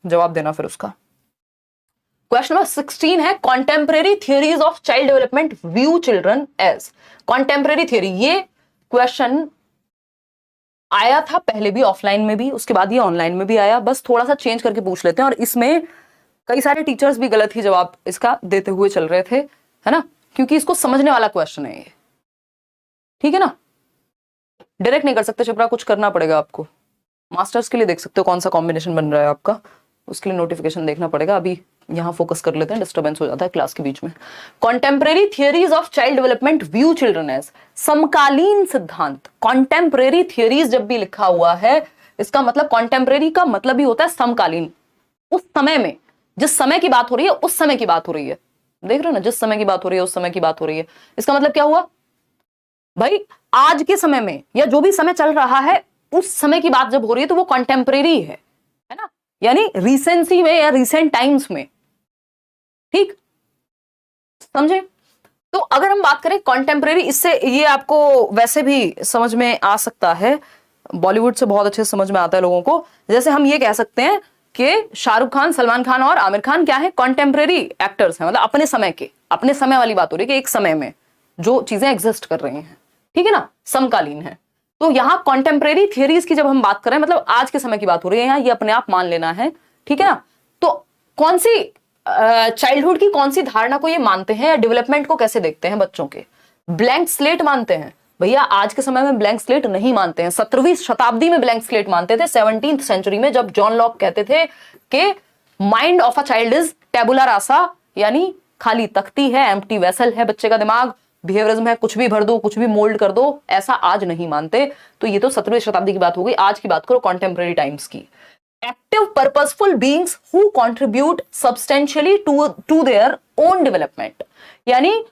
जवाब देना फिर उसका। क्वेश्चन नंबर 16 है contemporary theories of child development view children as. Contemporary theory, ये क्वेश्चन आया था पहले भी ऑफलाइन में भी, उसके बाद ये ऑनलाइन में भी आया, बस थोड़ा सा चेंज करके पूछ लेते हैं। और इसमें कई सारे टीचर्स भी गलत ही जवाब इसका देते हुए चल रहे थे, है ना, क्योंकि इसको समझने वाला क्वेश्चन है ये, ठीक है ना। डायरेक्ट नहीं कर सकते छिपरा, कुछ करना पड़ेगा आपको। मास्टर्स के लिए देख सकते हो कौन सा कॉम्बिनेशन बन रहा है आपका, उसके लिए नोटिफिकेशन देखना पड़ेगा। अभी यहां फोकस कर लेते हैं, डिस्टर्बेंस हो जाता है क्लास के बीच में। Contemporary theories of child development view children as, समकालीन सिद्धांत। कॉन्टेम्परेरी थियरीज जब भी लिखा हुआ है, इसका मतलब कॉन्टेम्परेरी का मतलब ही होता है समकालीन, उस समय में, जिस समय की बात हो रही है उस समय की बात हो रही है। देख रहे हो ना, जिस समय की बात हो रही है उस समय की बात हो रही है। इसका मतलब क्या हुआ भाई, आज के समय में या जो भी समय चल रहा है उस समय की बात जब हो रही है तो वो कॉन्टेम्परेरी है ना, यानी रिसेंसी में या रिसेंट टाइम्स में, ठीक, समझे। तो अगर हम बात करें कॉन्टेम्परेरी, इससे ये आपको वैसे भी समझ में आ सकता है, बॉलीवुड से बहुत अच्छे समझ में आता है लोगों को। जैसे हम ये कह सकते हैं कि शाहरुख खान, सलमान खान और आमिर खान क्या है, कॉन्टेम्परेरी एक्टर्स हैं, मतलब अपने समय के, अपने समय वाली बात हो रही है कि एक समय में जो चीजें एग्जिस्ट कर रही हैं, ठीक है ना, समकालीन है। तो यहां कॉन्टेम्परेरी थियरीज की जब हम बात करें, मतलब आज के समय की बात हो रही है यहां, ये अपने आप मान लेना है, ठीक है ना। तो कौन सी चाइल्डहुड की कौन सी धारणा को ये मानते हैं, या डेवलपमेंट को कैसे देखते हैं बच्चों के, ब्लैंक स्लेट मानते हैं। भैया आज के समय में ब्लैंक स्लेट नहीं मानते हैं, 17वीं शताब्दी में ब्लैंक स्लेट मानते थे, 17th सेंचुरी में, जब जॉन लॉक कहते थे कि mind of a child is tabula rasa, यानी खाली तख्ती है, एम्प्टी वेसल है बच्चे का दिमाग, बिहेवियरिज्म है, कुछ भी भर दो, कुछ भी मोल्ड कर दो, ऐसा आज नहीं मानते। तो ये तो 17वीं शताब्दी की बात हो गई। आज की बात करो कॉन्टेम्परेरी टाइम्स की। Active purposeful beings who contribute substantially to their own development, यानी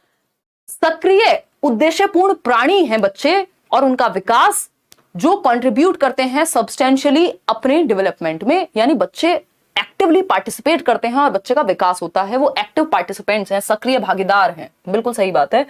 सक्रिय उद्देश्यपूर्ण प्राणी हैं बच्चे, और उनका विकास जो कंट्रीब्यूट करते हैं सब्सटेंशियली अपने डेवलपमेंट में, यानी बच्चे एक्टिवली पार्टिसिपेट करते हैं और बच्चे का विकास होता है, वो एक्टिव पार्टिसिपेंट्स हैं, सक्रिय भागीदार हैं। बिल्कुल सही बात है।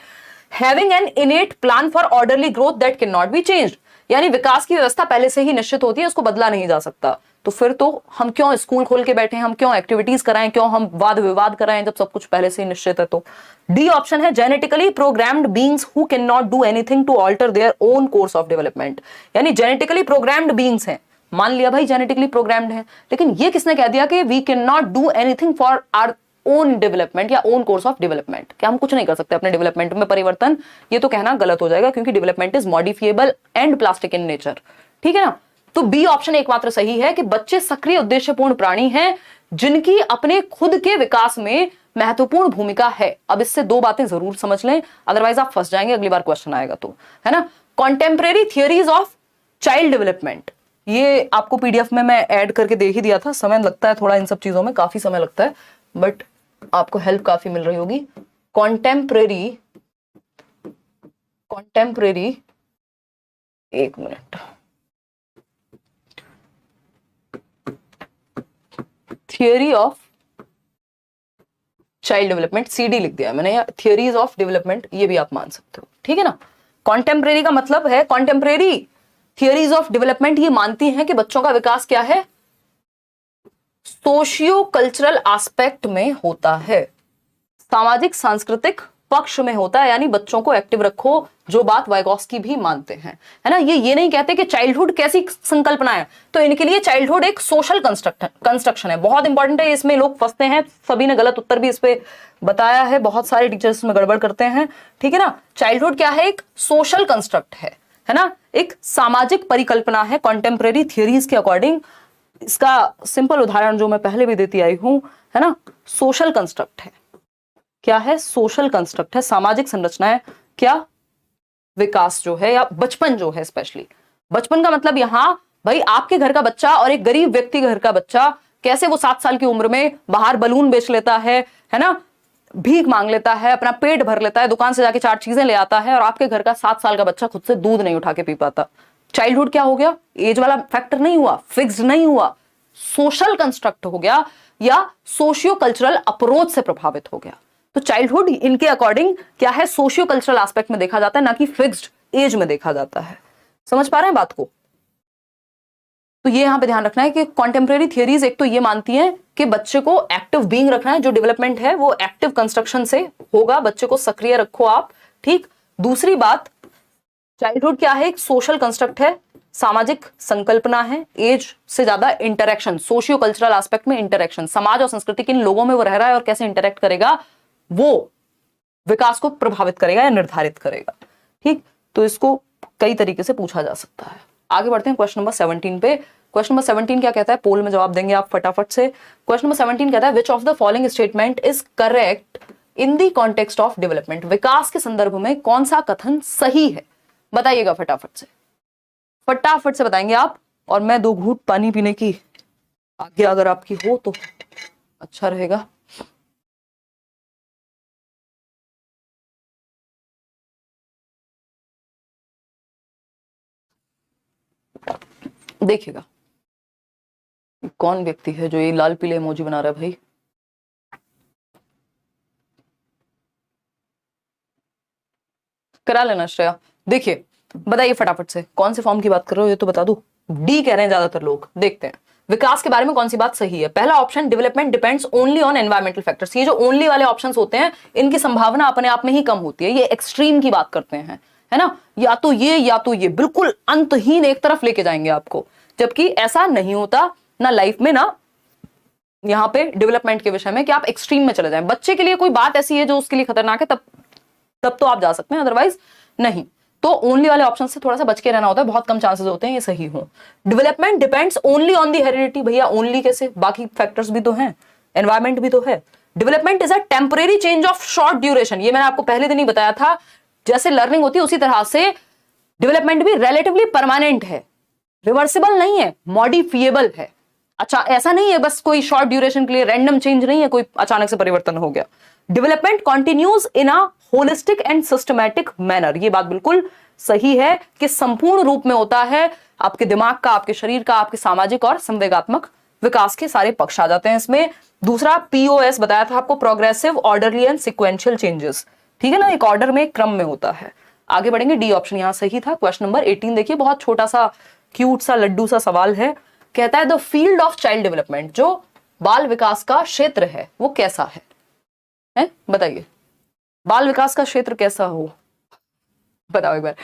Having an इनेट plan for orderly growth that can not be changed, यानी विकास की व्यवस्था पहले से ही निश्चित होती है, उसको बदला नहीं जा सकता। तो फिर तो हम क्यों स्कूल खोल के बैठे हैं, हम क्यों एक्टिविटीज कराएं, क्यों हम वाद विवाद कराएं, जब सब कुछ पहले से ही निश्चित है। तो डी ऑप्शन है genetically programmed beings who can not do anything to alter their own course of development, यानी जेनेटिकली प्रोग्राम्ड बीइंग्स हैं। मान लिया भाई जेनेटिकली प्रोग्राम्ड है, लेकिन ये किसने कह दिया कि we can not do anything for our own development या ओन कोर्स ऑफ डेवलपमेंट, क्या हम कुछ नहीं कर सकते अपने डेवलपमेंट में परिवर्तन, ये तो कहना गलत हो जाएगा, क्योंकि development is modifiable and plastic in nature, ठीक है ना। तो बी ऑप्शन एकमात्र सही है कि बच्चे सक्रिय उद्देश्यपूर्ण प्राणी हैं जिनकी अपने खुद के विकास में महत्वपूर्ण भूमिका है। अब इससे दो बातें जरूर समझ लें, अदरवाइज आप फंस जाएंगे, अगली बार क्वेश्चन आएगा तो, है ना। Contemporary theories of child development, ये आपको पीडीएफ में मैं ऐड करके दे ही दिया था। समय लगता है थोड़ा इन सब चीजों में, काफी समय लगता है, बट आपको हेल्प काफी मिल रही होगी। कॉन्टेम्परेरी, एक minute, theory of child development, CD लिख दिया मैंने, या थियरीज ऑफ डेवलपमेंट ये भी आप मान सकते हो, ठीक है ना। कॉन्टेम्परेरी का मतलब है, कॉन्टेम्परेरी थियरीज ऑफ डेवलपमेंट ये मानती हैं कि बच्चों का विकास क्या है, सोशियो कल्चरल एस्पेक्ट में होता है, सामाजिक सांस्कृतिक पक्ष में होता है, यानी बच्चों को एक्टिव रखो, जो बात वाइगॉस्की भी मानते हैं, है ना। ये नहीं कहते कि चाइल्डहुड कैसी संकल्पना है, तो इनके लिए चाइल्डहुड एक सोशल कंस्ट्रक्शन है। बहुत इंपॉर्टेंट है, इसमें लोग फंसते हैं, सभी ने गलत उत्तर भी इस पे बताया है, बहुत सारे टीचर्स में गड़बड़ करते हैं, ठीक है ना। चाइल्डहुड क्या है, एक सोशल कंस्ट्रक्ट है ना, एक सामाजिक परिकल्पना है कॉन्टेम्परेरी थियरीज के अकॉर्डिंग। इसका सिंपल उदाहरण जो मैं पहले भी देती आई हूं, है ना, सोशल कंस्ट्रक्ट है। क्या है, सोशल कंस्ट्रक्ट है, सामाजिक संरचना है। क्या, विकास जो है, या बचपन जो है, स्पेशली बचपन का मतलब यहां भाई आपके घर का बच्चा और एक गरीब व्यक्ति के घर का बच्चा, कैसे वो 7 साल की उम्र में बाहर बलून बेच लेता है ना, भीख मांग लेता है, अपना पेट भर लेता है, दुकान से जाके 4 चीजें ले आता है, और आपके घर का 7 साल का बच्चा खुद से दूध नहीं उठा के पी पाता। चाइल्डहुड क्या हो गया, एज वाला फैक्टर नहीं हुआ, फिक्स्ड नहीं हुआ, सोशल कंस्ट्रक्ट हो गया, या सोशियो कल्चरल अप्रोच से प्रभावित हो गया। तो चाइल्डहुड इनके अकॉर्डिंग क्या है, सोशियो कल्चरल एस्पेक्ट में देखा जाता है, ना कि फिक्स्ड एज में देखा जाता है। समझ पा रहे हैं बात को। तो ये यहां पे ध्यान रखना है कि कॉन्टेम्परेरी थियरीज एक तो ये मानती हैं कि बच्चे को एक्टिव बीइंग रखना है, जो डेवलपमेंट है वो एक्टिव कंस्ट्रक्शन से होगा, बच्चे को सक्रिय रखो आप, ठीक। दूसरी बात, चाइल्डहुड क्या है, एक सोशल कंस्ट्रक्ट है, सामाजिक संकल्पना है, एज से ज्यादा इंटरेक्शन, सोशियो कल्चरल एस्पेक्ट में इंटरेक्शन, समाज और संस्कृति किन लोगों में वो रह रहा है और कैसे इंटरेक्ट करेगा वो विकास को प्रभावित करेगा या निर्धारित करेगा, ठीक। तो इसको कई तरीके से पूछा जा सकता है। आगे बढ़ते हैं क्वेश्चन नंबर 17 पे। क्वेश्चन नंबर 17 क्या कहता है, पोल में जवाब देंगे आप फटाफट से। क्वेश्चन नंबर 17 कहता है which of the following statement is correct in the context of development, विकास के संदर्भ में कौन सा कथन सही है, बताइएगा फटाफट से बताएंगे आप। और मैं 2 घूंट पानी पीने की आज्ञा अगर आपकी हो तो अच्छा रहेगा। देखिएगा कौन व्यक्ति है जो ये लाल पीले इमोजी बना रहा है भाई, करा लेना श्रेया। देखिए बताइए फटाफट से कौन से फॉर्म की बात कर रहे हो, ये तो बता दो। डी कह रहे हैं ज्यादातर लोग। देखते हैं विकास के बारे में कौन सी बात सही है। पहला option, development depends only on environmental factors. ये जो ओनली वाले ऑप्शंस होते हैं इनकी संभावना अपने आप में ही कम होती है, ये एक्सट्रीम की बात करते हैं, है ना, या तो ये बिल्कुल अंतहीन एक तरफ लेके जाएंगे आपको, जबकि ऐसा नहीं होता ना लाइफ में ना यहाँ पे डेवलपमेंट के विषय में कि आप एक्सट्रीम में चले जाएं। बच्चे के लिए कोई बात ऐसी है जो उसके लिए खतरनाक है, तब तो आप जा सकते हैं, अदरवाइज नहीं। तो ओनली वाले ऑप्शन से थोड़ा सा बच के रहना होता है, बहुत कम चांसेस होते हैं ये सही हो। Development depends only on the heredity, भैया ओनली कैसे, बाकी फैक्टर्स भी तो हैं, एनवायरमेंट भी तो है। Development is a temporary change of short duration, ये मैंने आपको पहले दिन ही बताया था, जैसे लर्निंग होती है उसी तरह से डेवलपमेंट भी रिलेटिवली परमानेंट है, रिवर्सिबल नहीं है, मॉडिफिएबल है। अच्छा, ऐसा नहीं है बस कोई शॉर्ट ड्यूरेशन के लिए, रैंडम चेंज नहीं है, कोई अचानक से परिवर्तन हो गया। Development continues in a holistic and systematic manner, ये बात बिल्कुल सही है कि संपूर्ण रूप में होता है, आपके दिमाग का, आपके शरीर का, आपके सामाजिक और संवेगात्मक विकास के सारे पक्ष आ जाते हैं इसमें। दूसरा POS बताया था आपको, progressive, orderly and sequential changes, ठीक है ना, एक ऑर्डर में, एक क्रम में होता है। आगे बढ़ेंगे, डी ऑप्शन यहां सही था। क्वेश्चन नंबर 18 देखिए, बहुत छोटा सा क्यूट सा लड्डू सा सवाल है, कहता है the field of child development, जो बाल विकास का क्षेत्र है वो कैसा है, बताइए बाल विकास का क्षेत्र कैसा हो, बताओ एक बार।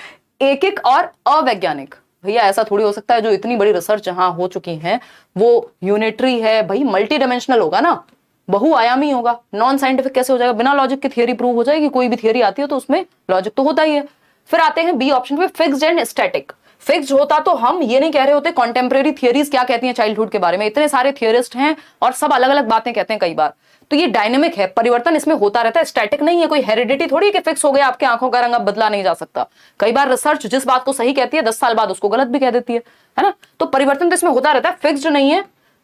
एकिक और अवैज्ञानिक, भैया ऐसा थोड़ी हो सकता है, जो इतनी बड़ी रिसर्च जहां हो चुकी है वो यूनिटरी है भाई, मल्टी डायमेंशनल होगा ना, बहुआयामी होगा। नॉन साइंटिफिक कैसे हो जाएगा, बिना लॉजिक की थियरी प्रूव हो जाएगी, कोई भी थियरी आती है तो उसमें लॉजिक तो होता ही है। फिर आते हैं बी ऑप्शन पे, फिक्स्ड एंड स्टैटिक। फिक्स्ड होता तो हम ये नहीं कह रहे होते कॉन्टेम्परेरी थियरीज क्या कहती हैं चाइल्डहुड के बारे में, इतने सारे थियरिस्ट हैं और सब अलग अलग बातें कहते हैं कई बार, तो ये डायनेमिक है, परिवर्तन इसमें होता रहता है, स्टैटिक नहीं है, कोई हेरिडिटी थोड़ी है कि फिक्स हो गया आपके आंखों का रंग अब बदला नहीं जा सकता। कई बार रिसर्च जिस बात को सही कहती है 10 साल बाद उसको गलत भी कह देती है ना, तो परिवर्तन तो इसमें होता रहता है, फिक्स्ड नहीं है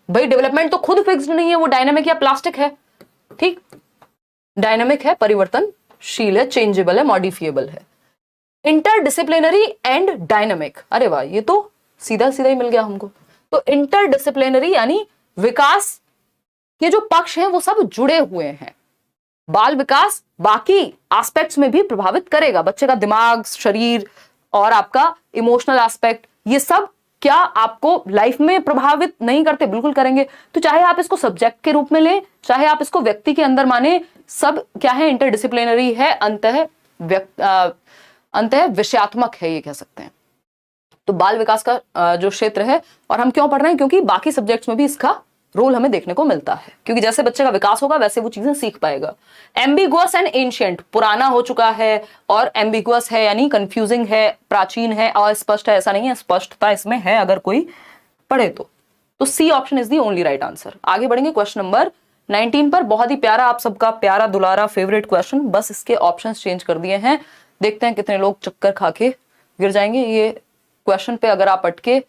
भाई। डेवलपमेंट तो खुद फिक्स्ड नहीं है, वो डायनेमिक या प्लास्टिक है, ठीक, डायनेमिक है, परिवर्तनशील है, चेंजेबल है, मॉडिफिएबल है। इंटरडिसिप्लिनरी एंड डायनेमिक, अरे वाह, ये तो सीधा सीधा ही मिल गया हमको। तो इंटरडिसिप्लिनरी यानी विकास के जो पक्ष हैं वो सब जुड़े हुए हैं, बाल विकास बाकी एस्पेक्ट्स में भी प्रभावित करेगा, बच्चे का दिमाग, शरीर और आपका इमोशनल एस्पेक्ट, ये सब क्या आपको लाइफ में प्रभावित नहीं करते, बिल्कुल करेंगे। तो चाहे आप इसको सब्जेक्ट के रूप में लें, चाहे आप इसको व्यक्ति के अंदर माने, सब क्या है, इंटरडिसिप्लिनरी है, अंतः विषयात्मक है, ये कह सकते हैं। तो बाल विकास का जो क्षेत्र है, और हम क्यों पढ़ रहे हैं, क्योंकि बाकी सब्जेक्ट्स में भी इसका रोल हमें देखने को मिलता है, क्योंकि जैसे बच्चे का विकास होगा वैसे वो चीजें सीख पाएगा। एम्बिगुअस एंड एंशिएंट, पुराना हो चुका है, और एम्बिगुअस है यानी कंफ्यूजिंग है, प्राचीन है, अस्पष्ट है, ऐसा नहीं है, स्पष्टता इसमें है अगर कोई पढ़े तो C option is the only right answer. आगे बढ़ेंगे क्वेश्चन नंबर 19 पर, बहुत ही प्यारा, आप सबका प्यारा दुलारा फेवरेट क्वेश्चन, बस इसके ऑप्शन चेंज कर दिए हैं, देखते हैं कितने लोग चक्कर खा के गिर जाएंगे। ये क्वेश्चन पे अगर आप अटके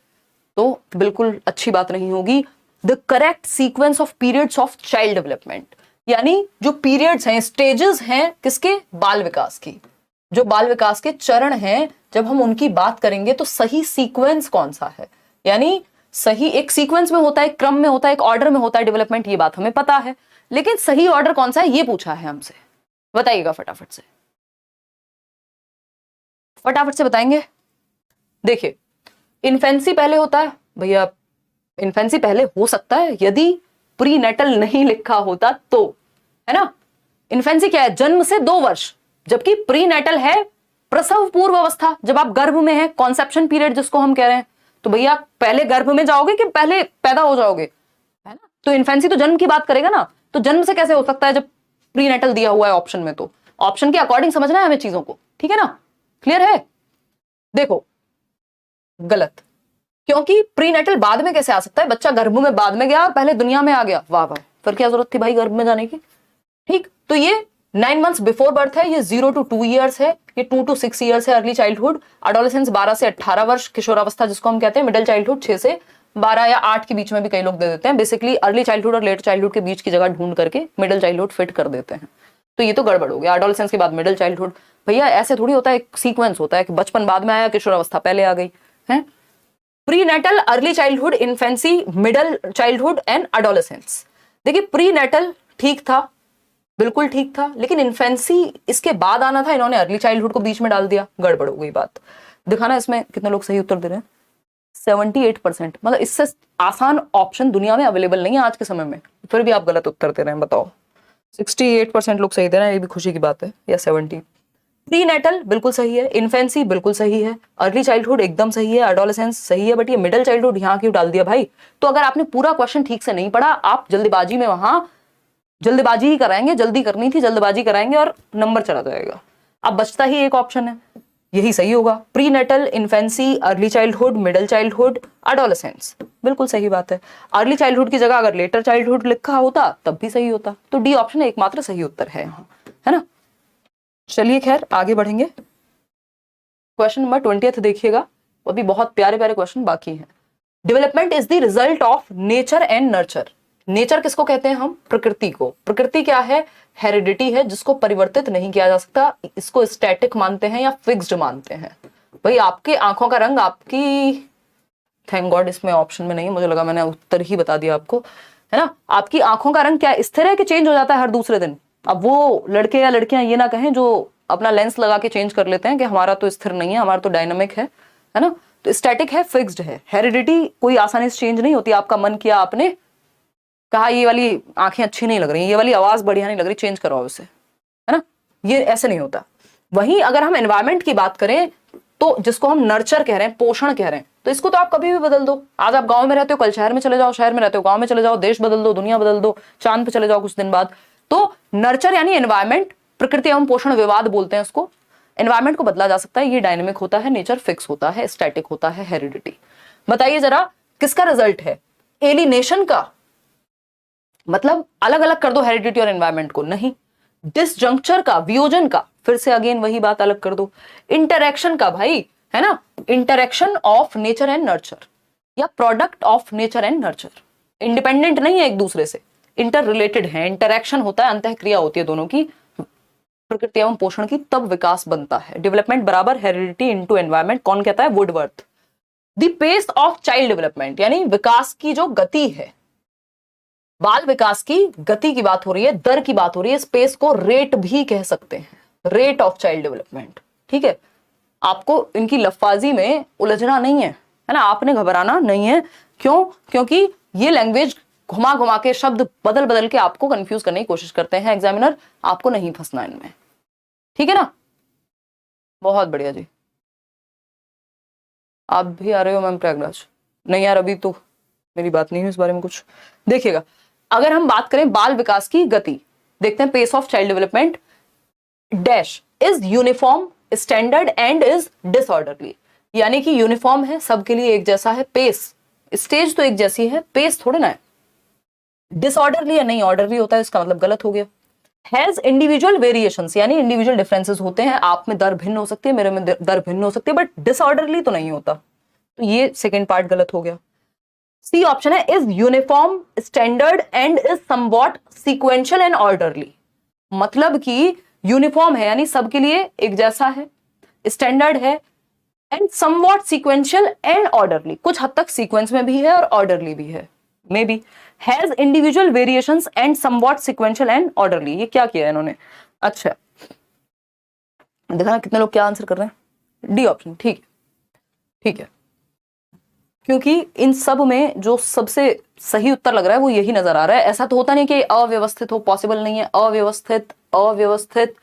तो बिल्कुल अच्छी बात नहीं होगी। The correct sequence of periods of child development, यानी जो पीरियड्स हैं, स्टेजेस हैं किसके, बाल विकास की, जो बाल विकास के चरण हैं, जब हम उनकी बात करेंगे तो सही सीक्वेंस कौन सा है, यानी सही एक सीक्वेंस में होता है, एक क्रम में होता है, एक ऑर्डर में होता है डेवलपमेंट, ये बात हमें पता है, लेकिन सही ऑर्डर कौन सा है ये पूछा है हमसे, बताइएगा फटाफट से बताएंगे। देखिए इन्फेंसी पहले होता है भैया, इन्फेंसी पहले हो सकता है यदि प्रीनेटल नहीं लिखा होता तो, है ना। इन्फेंसी क्या है? जन्म से 2 वर्ष, जबकि प्रीनेटल है प्रसव पूर्व अवस्था, जब आप गर्भ में हैं, कॉन्सेप्शन पीरियड जिसको हम कह रहे हैं। तो भैया पहले गर्भ में जाओगे कि पहले पैदा हो जाओगे, है ना। तो इन्फेंसी तो जन्म की बात करेगा ना, तो जन्म से कैसे हो सकता है जब प्रीनेटल दिया हुआ है ऑप्शन में? तो ऑप्शन के अकॉर्डिंग समझना है हमें चीजों को, ठीक है ना। क्लियर है? देखो गलत, क्योंकि प्रीनेटल बाद में कैसे आ सकता है? बच्चा गर्भ में बाद में गया और पहले दुनिया में आ गया, वाह वाह, फिर क्या जरूरत थी भाई गर्भ में जाने की? ठीक, तो ये 9 मंथ्स बिफोर बर्थ है, ये 0 to 2 ईयर्स है, ये 2 to 6 ईयर्स है अर्ली चाइल्डहुड। एडोलेसेंस 12 से 18 वर्ष, किशोरावस्था जिसको हम कहते हैं। मिडिल चाइल्डहुड 6 से 12 या 8 के बीच में भी कई लोग दे देते हैं। बेसिकली अर्ली चाइल्डहुड और लेट चाइल्डहुड के बीच की जगह ढूंढ करके मिडिल चाइल्डहुड फिट कर देते हैं। तो ये तो गड़बड़ हो गया, एडोलेसेंस के बाद मिडिल चाइल्डहुड। भैया ऐसे थोड़ी होता है, एक सीक्वेंस होता है कि बचपन बाद में आया, किशोरावस्था पहले आ गई है। Prenatal, early childhood, infancy, middle childhood and adolescence. देखिए प्रीनेटल ठीक था, बिल्कुल ठीक था, लेकिन इन्फेंसी इसके बाद आना था, इन्होंने अर्ली चाइल्डहुड को बीच में डाल दिया, गड़बड़ हो गई बात। दिखाना इसमें कितने लोग सही उत्तर दे रहे हैं? 78%। मतलब इससे आसान ऑप्शन दुनिया में अवेलेबल नहीं है आज के समय में, फिर भी आप गलत उत्तर दे रहे हैं, बताओ। 68% लोग सही दे रहे हैं, ये भी खुशी की बात है। या 70। प्रीनेटल बिल्कुल सही है, इन्फेंसी बिल्कुल सही है, अर्ली चाइल्डहुड एकदम सही है, एडोलेसेंस सही है, बट ये मिडिल चाइल्डहुड यहाँ क्यों डाल दिया भाई? तो अगर आपने पूरा क्वेश्चन ठीक से नहीं पढ़ा, आप जल्दबाजी में वहां जल्दबाजी ही कराएंगे, जल्दी करनी थी, जल्दबाजी कराएंगे और नंबर चला जाएगा। अब बचता ही एक ऑप्शन है, यही सही होगा। Prenatal, infancy, early childhood, middle childhood, adolescence, बिल्कुल सही बात है। अर्ली चाइल्डहुड की जगह अगर लेटर चाइल्डहुड लिखा होता तब भी सही होता। तो डी ऑप्शन एकमात्र सही उत्तर है यहाँ, है ना। चलिए खैर आगे बढ़ेंगे। क्वेश्चन नंबर 20 देखिएगा, अभी बहुत प्यारे प्यारे क्वेश्चन बाकी हैं। Development is the result of nature and nurture. Nature किसको कहते हैं हम? प्रकृति को। प्रकृति क्या है? हेरिडिटी है, जिसको परिवर्तित नहीं किया जा सकता। इसको स्टैटिक मानते हैं या फिक्स्ड मानते हैं। भाई आपके आंखों का रंग, आपकी, थैंक गॉड इसमें ऑप्शन में नहीं है, मुझे लगा मैंने उत्तर ही बता दिया आपको, है ना। आपकी आंखों का रंग क्या स्थिर है कि चेंज हो जाता है हर दूसरे दिन? अब वो लड़के या लड़कियां ये ना कहें जो अपना लेंस लगा के चेंज कर लेते हैं कि हमारा तो स्थिर नहीं है, हमारा तो डायनामिक है ना। तो स्टैटिक है, फिक्स्ड है। हेरिडिटी कोई आसानी से चेंज नहीं होती। आपका मन किया, आपने कहा ये वाली आंखें अच्छी नहीं लग रही, ये वाली आवाज बढ़िया नहीं लग रही, चेंज करवाओ उसे, है ना। ये ऐसे नहीं होता। वहीं अगर हम एनवायरमेंट की बात करें तो जिसको हम नर्चर कह रहे हैं, पोषण कह रहे हैं, तो इसको तो आप कभी भी बदल दो। आज आप गांव में रहते हो, कल शहर में चले जाओ, शहर में रहते हो गांव में चले जाओ, देश बदल दो, दुनिया बदल दो, चांद पे चले जाओ कुछ दिन बाद। तो नर्चर यानी एनवायरमेंट, प्रकृति एवं पोषण विवाद बोलते हैं उसको। एनवायरमेंट को बदला जा सकता है, ये डायनेमिक होता है, नेचर फिक्स होता है, स्टैटिक होता है, हेरिडिटी। बताइए जरा किसका रिजल्ट है? एलिनेशन का, मतलब अलग अलग कर दो हेरिडिटी और एनवायरमेंट को, नहीं। डिसजंक्चर का, वियोजन का, फिर से अगेन वही बात, अलग कर दो। इंटरैक्शन का भाई, है ना, interaction of nature and nurture या product of nature and nurture. Independent नहीं है एक दूसरे से, इंटर रिलेटेड है, इंटरैक्शन होता है, अंतःक्रिया होती है दोनों की, प्रकृति एवं पोषण की, तब विकास बनता है। डेवलपमेंट बराबर हेरिडिटी इनटू एनवायरमेंट, कौन कहता है? Woodworth. The pace of child development यानी विकास की जो गति है, बाल विकास की गति की बात हो रही है, दर की बात हो रही है। स्पेस को रेट भी कह सकते हैं, रेट ऑफ चाइल्ड डेवलपमेंट, ठीक है। आपको इनकी लफ्फाजी में उलझना नहीं है, है ना, आपने घबराना नहीं है। क्यों? क्योंकि ये लैंग्वेज घुमा घुमा के, शब्द बदल बदल के आपको कंफ्यूज करने की कोशिश करते हैं एग्जामिनर, आपको नहीं फंसना इनमें, ठीक है ना। बहुत बढ़िया जी, आप भी आ रहे हो मैम प्रयागराज? नहीं यार अभी तो मेरी बात नहीं है इस बारे में कुछ। देखिएगा अगर हम बात करें बाल विकास की गति, देखते हैं pace of child development dash is uniform, standard and is disorderly. यानी कि यूनिफॉर्म है, सबके लिए एक जैसा है, पेस, स्टेज तो एक जैसी है, पेस थोड़े ना है। डिसऑर्डरली या नहीं ऑर्डरली होता है, इसका मतलब गलत हो गया। हैज इंडिविजुअल वेरिएशंस यानी इंडिविजुअल डिफरेंसेस होते हैं, आप में दर भिन्न हो सकती है, मेरे में दर भिन्न हो सकती है, बट डिसऑर्डरली तो नहीं होता। तो ये सेकेंड पार्ट गलत हो गया। सी ऑप्शन है is uniform, standard and is somewhat sequential and orderly. मतलब कि यूनिफॉर्म है यानी सबके लिए एक जैसा है, स्टैंडर्ड है, and somewhat sequential and orderly, कुछ हद तक सीक्वेंस में भी है और ऑर्डरली भी है, may be. Has individual variations and somewhat sequential and orderly, ये क्या किया है इन्होंने? अच्छा देखा ना कितने लोग क्या आंसर कर रहे हैं? डी ऑप्शन, ठीक है, ठीक है। क्योंकि इन सब में जो सबसे सही उत्तर लग रहा है वो यही नजर आ रहा है। ऐसा तो होता नहीं कि अव्यवस्थित हो, पॉसिबल नहीं है। अव्यवस्थित, अव्यवस्थित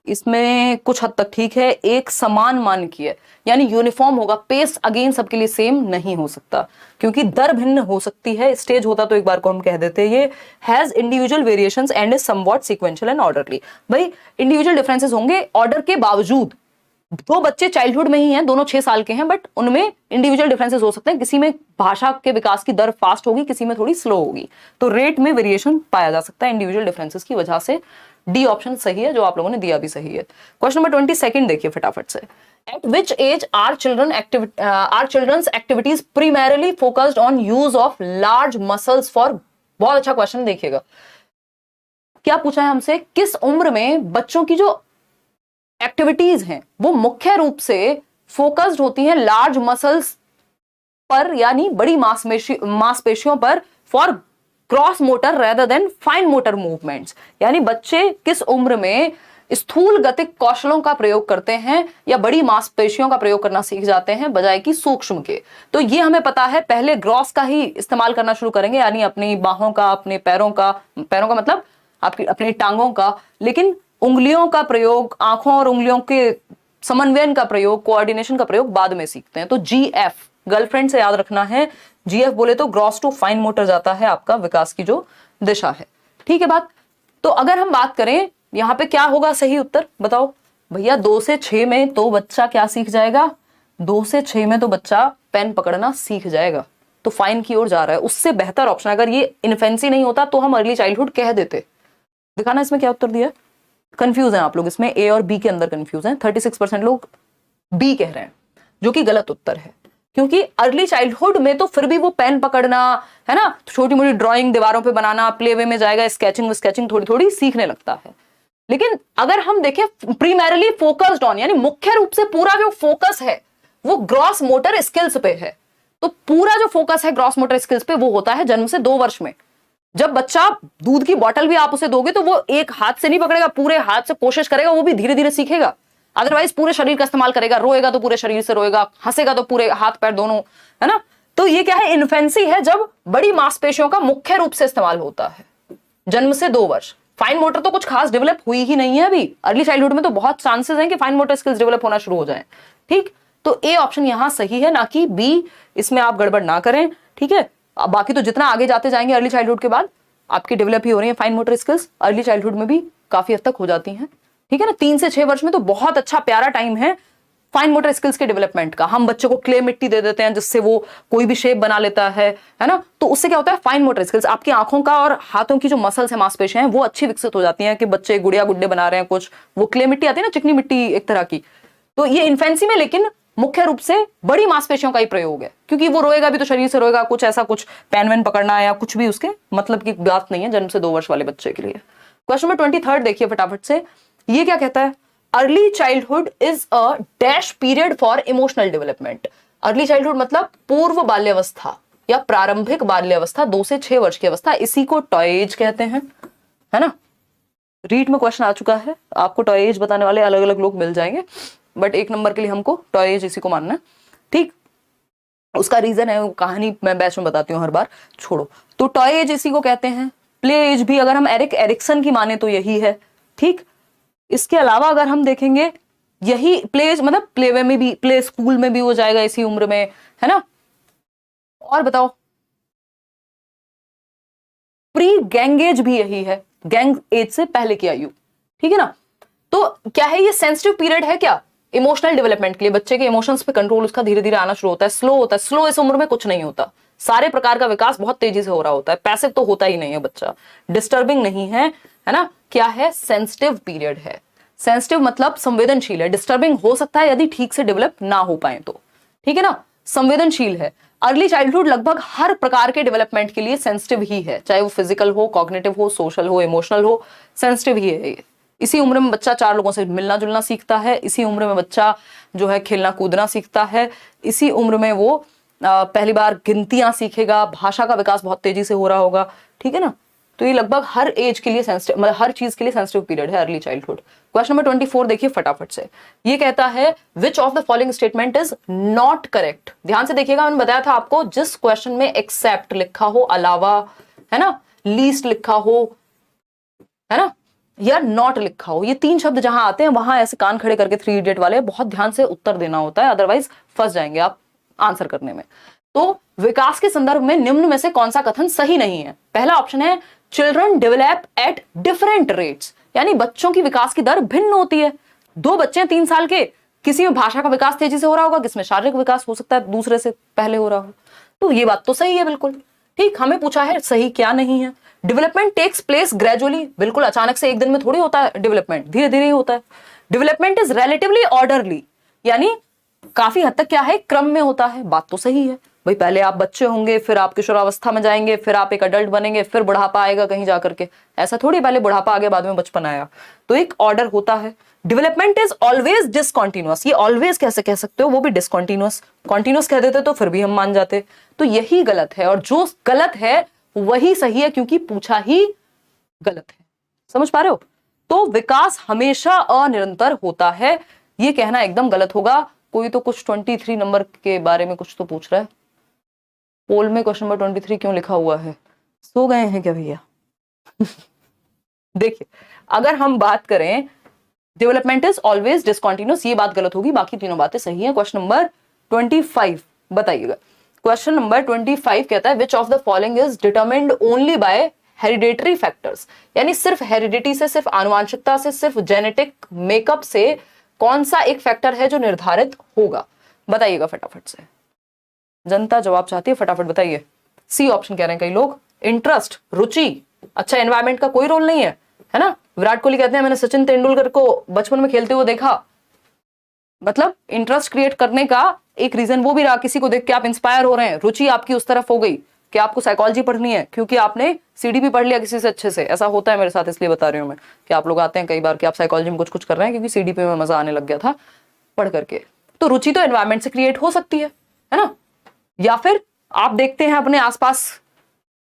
इसमें कुछ हद तक ठीक है। एक समान मानकीय यानी यूनिफॉर्म होगा, पेस अगेन सबके लिए सेम नहीं हो सकता क्योंकि दर भिन्न हो सकती है। स्टेज होता तो एक बार को हम कह देते ये has individual variations and is somewhat sequential and orderly. भाई इंडिविजुअल डिफरेंसेस होंगे ऑर्डर के बावजूद। दो बच्चे चाइल्डहुड में ही हैं, दोनों 6 साल के हैं, बट उनमें इंडिविजुअल डिफरेंसेस हो सकते हैं। किसी में भाषा के विकास की दर फास्ट होगी, किसी में थोड़ी स्लो होगी, तो रेट में वेरिएशन पाया जा सकता है इंडिविजुअल डिफरेंसेस की वजह से। डी ऑप्शन सही है, जो आप लोगों ने दिया भी सही है। क्वेश्चन नंबर 22 देखिए फटाफट से। At which age are children's activities primarily focused on use of large muscles for। बहुत अच्छा क्वेश्चन, देखिएगा क्या पूछा है हमसे, किस उम्र में बच्चों की जो एक्टिविटीज हैं वो मुख्य रूप से फोकस्ड होती हैं लार्ज मसल्स पर यानी बड़ी मांसपेशियों पर, for gross motor rather than fine motor movements. यानी बच्चे किस उम्र में स्थूल गतिक कौशलों का प्रयोग करते हैं या बड़ी मांसपेशियों का प्रयोग करना सीख जाते हैं बजाय कि सूक्ष्म के। तो ये हमें पता है, पहले ग्रॉस का ही इस्तेमाल करना शुरू करेंगे, यानी अपनी बाहों का, अपने पैरों का मतलब आपकी अपनी टांगों का, लेकिन उंगलियों का प्रयोग, आंखों और उंगलियों के समन्वयन का प्रयोग, कोऑर्डिनेशन का प्रयोग बाद में सीखते हैं। तो GF गर्लफ्रेंड से याद रखना है, GF बोले तो ग्रॉस टू फाइन मोटर जाता है आपका विकास की जो दिशा है। ठीक है बात। तो अगर हम बात करें यहां पे क्या होगा सही उत्तर बताओ भैया। 2 से 6 में तो बच्चा क्या सीख जाएगा, 2 से 6 में तो बच्चा पेन पकड़ना सीख जाएगा, तो फाइन की ओर जा रहा है। उससे बेहतर ऑप्शन, अगर ये इन्फेंसी नहीं होता तो हम अर्ली चाइल्डहुड कह देते। दिखाना इसमें क्या उत्तर दिया। कंफ्यूज हैं आप लोग इसमें, ए और बी के अंदर कंफ्यूज हैं। 36% लोग बी कह रहे हैं, जो कि गलत उत्तर है, क्योंकि अर्ली चाइल्डहुड में तो फिर भी वो पेन पकड़ना है ना, छोटी मोटी ड्राइंग दीवारों पे बनाना, प्ले वे में जाएगा, स्केचिंग थोड़ी थोड़ी सीखने लगता है। लेकिन अगर हम देखें प्रीमैरिली फोकस्ड ऑन, यानी मुख्य रूप से पूरा जो फोकस है वो ग्रॉस मोटर स्किल्स पे है। तो पूरा जो फोकस है ग्रॉस मोटर स्किल्स पे वो होता है जन्म से 2 वर्ष में। जब बच्चा दूध की बोतल भी आप उसे दोगे तो वो एक हाथ से नहीं पकड़ेगा, पूरे हाथ से कोशिश करेगा, वो भी धीरे धीरे सीखेगा। अदरवाइज पूरे शरीर का इस्तेमाल करेगा, रोएगा तो पूरे शरीर से रोएगा, हंसेगा तो पूरे हाथ पैर दोनों, है ना। तो ये क्या है, इन्फेंसी है, जब बड़ी मांसपेशियों का मुख्य रूप से इस्तेमाल होता है जन्म से 2 वर्ष। फाइन मोटर तो कुछ खास डेवलप हुई ही नहीं है अभी। अर्ली चाइल्डहुड में तो बहुत चांसेस हैं कि फाइन मोटर स्किल्स डेवलप होना शुरू हो जाए। ठीक, तो ए ऑप्शन यहां सही है, ना कि बी। इसमें आप गड़बड़ ना करें, ठीक है। बाकी तो जितना आगे जाते जाएंगे अर्ली चाइल्डहुड के बाद आपकी डेवलप ही हो रही है fine motor skills, early childhood में भी काफी हद तक हो जाती हैं। ठीक है ना, 3 से 6 वर्ष में तो बहुत अच्छा प्यारा टाइम है फाइन मोटर स्किल्स के डेवलपमेंट का। हम बच्चे को क्ले मिट्टी दे देते हैं जिससे वो कोई भी शेप बना लेता है ना। तो उससे क्या होता है, फाइन मोटर स्किल्स, आपकी आंखों का और हाथों की जो मसल्स है, मांसपेशियां हैं, वो अच्छी विकसित हो जाती हैं कि बच्चे गुड़िया गुड्डे बना रहे हैं कुछ। वो क्ले मिट्टी आती है ना, चिकनी मिट्टी एक तरह की। तो ये इन्फेंसी में लेकिन मुख्य रूप से बड़ी मांसपेशियों का ही प्रयोग है, क्योंकि वो रोएगा भी तो शरीर से रोएगा, कुछ ऐसा कुछ पेन वेन पकड़ना या कुछ भी उसके मतलब की बात नहीं है जन्म से 2 वर्ष वाले बच्चे के लिए। क्वेश्चन नंबर 23 देखिए फटाफट से। ये क्या कहता है, early childhood is a dash period for emotional development. Early childhood मतलब पूर्व बाल्यावस्था या प्रारंभिक बाल्यावस्था, 2 से 6 वर्ष की अवस्था, इसी को टॉय एज कहते हैं, है ना। रीड में क्वेश्चन आ चुका है, आपको टॉय एज बताने वाले अलग अलग लोग मिल जाएंगे, बट 1 नंबर के लिए हमको टॉय एज इसी को मानना है। ठीक, उसका रीजन है, कहानी मैं बैच में बताती हूँ हर बार, छोड़ो। तो टॉय एज इसी को कहते हैं। प्ले एज भी अगर हम एरिक्सन की माने तो यही है। ठीक, इसके अलावा अगर हम देखेंगे यही प्ले एज मतलब प्ले वे में भी, प्ले स्कूल में भी हो जाएगा इसी उम्र में, है ना। और बताओ, प्री गैंग एज भी यही है, गैंग एज से पहले की आयु। ठीक है ना। तो क्या है, ये सेंसिटिव पीरियड है क्या इमोशनल डेवलपमेंट के लिए। बच्चे के इमोशंस पे कंट्रोल उसका धीरे धीरे आना शुरू होता है, स्लो होता है। स्लो इस उम्र में कुछ नहीं होता, सारे प्रकार का विकास बहुत तेजी से हो रहा होता है। पैसिव तो होता ही नहीं है बच्चा, डिस्टर्बिंग नहीं है, है ना। क्या है, सेंसिटिव पीरियड है। सेंसिटिव मतलब संवेदनशील है, डिस्टर्बिंग हो सकता है यदि ठीक से डेवलप ना हो पाए तो। ठीक है ना, संवेदनशील है। अर्ली चाइल्डहुड लगभग हर प्रकार के डेवलपमेंट के लिए सेंसिटिव ही है, चाहे वो फिजिकल हो, कॉग्निटिव हो, सोशल हो, इमोशनल हो, सेंसिटिव ही है। इसी उम्र में बच्चा 4 लोगों से मिलना जुलना सीखता है, इसी उम्र में बच्चा जो है खेलना कूदना सीखता है, इसी उम्र में वो पहली बार गिनतियां सीखेगा, भाषा का विकास बहुत तेजी से हो रहा होगा। ठीक है ना, तो ये लगभग हर एज के लिए सेंसिटिव, मतलब हर चीज के लिए सेंसिटिव पीरियड है अर्ली चाइल्डहुड। क्वेश्चन नंबर 24 देखिए फटाफट से। ये कहता है which of the following statement is not correct. ध्यान से देखिएगा, मैंने बताया था आपको जिस क्वेश्चन में एक्सेप्ट लिखा हो, अलावा, है ना, लीस्ट लिखा हो, है ना, या नॉट लिखा हो, ये 3 शब्द जहां आते हैं वहां ऐसे कान खड़े करके 3 इडियट वाले बहुत ध्यान से उत्तर देना होता है, अदरवाइज फंस जाएंगे आप आंसर करने में। तो विकास के संदर्भ में निम्न में से कौन सा कथन सही नहीं है? पहला ऑप्शन है children develop at different rates, यानी बच्चों की विकास की दर भिन्न होती है। 2 बच्चे हैं 3 साल के, किसी में भाषा का विकास तेजी से हो रहा होगा, किसमें शारीरिक विकास हो सकता है दूसरे से पहले हो रहा हो। तो ये बात तो सही है बिल्कुल ठीक। हमें पूछा है सही क्या नहीं है। डेवलपमेंट टेक्स प्लेस ग्रेजुअली, बिल्कुल अचानक से एक दिन में थोड़ी होता है डेवलपमेंट, धीरे धीरे ही होता है। डेवलपमेंट इज रिलेटिवली ऑर्डरली, यानी काफी हद तक क्या है, क्रम में होता है। बात तो सही है भाई, पहले आप बच्चे होंगे, फिर आप किशोरावस्था में जाएंगे, फिर आप एक अडल्ट बनेंगे, फिर बुढ़ापा आएगा कहीं जाकर के, ऐसा थोड़ी पहले बुढ़ापा आ गया बाद में बचपन आया। तो एक ऑर्डर होता है। डेवलपमेंट इज ऑलवेज डिसकॉन्टिन्यूअस, ये ऑलवेज कैसे कह सकते हो, वो भी डिसकॉन्टिन्यूअस। कॉन्टिन्यूअस कह देते तो फिर भी हम मान जाते। तो यही गलत है, और जो गलत है वही सही है क्योंकि पूछा ही गलत है। समझ पा रहे हो? तो विकास हमेशा अनिरंतर होता है, ये कहना एकदम गलत होगा। कोई तो कुछ 23 नंबर के बारे में कुछ तो पूछ रहा है पोल में। क्वेश्चन नंबर 23 क्यों लिखा हुआ है? सो गए हैं क्या भैया? देखिए, अगर हम बात करें डेवलपमेंट इज ऑलवेज डिसकॉन्टिन्यूअस, ये बात गलत होगी, बाकी तीनों बातें सही हैं। क्वेश्चन नंबर 25 बताइएगा। क्वेश्चन नंबर 25 कहता है which of the following is determined only by hereditary factors, यानी सिर्फ हेरिडिटी से, सिर्फ आनुवांशिकता से, सिर्फ जेनेटिक मेकअप से कौन सा एक फैक्टर है जो निर्धारित होगा? बताइएगा फटाफट से, जनता जवाब चाहती है, फटाफट बताइए। सी ऑप्शन कह रहे हैं कई लोग, इंटरेस्ट, रुचि। अच्छा, एनवायरमेंट का कोई रोल नहीं है ना? विराट कोहली कहते हैं मैंने सचिन तेंदुलकर को बचपन में खेलते हुए देखा, मतलब इंटरेस्ट क्रिएट करने का एक रीजन वो भी रहा, किसी को देख के आप इंस्पायर हो रहे हैं, रुचि आपकी उस तरफ हो गई कि आपको साइकोलॉजी पढ़नी है क्योंकि आपने सीडी पढ़ लिया किसी से अच्छे से। ऐसा होता है मेरे साथ, इसलिए बता रही हूँ मैं कि आप लोग आते हैं कई बार कि आप साइकोलॉजी में कुछ कुछ कर रहे हैं क्योंकि सीडी में मजा आने लग गया था पढ़ करके। तो रुचि तो एनवायरमेंट से क्रिएट हो सकती है ना? या फिर आप देखते हैं अपने आसपास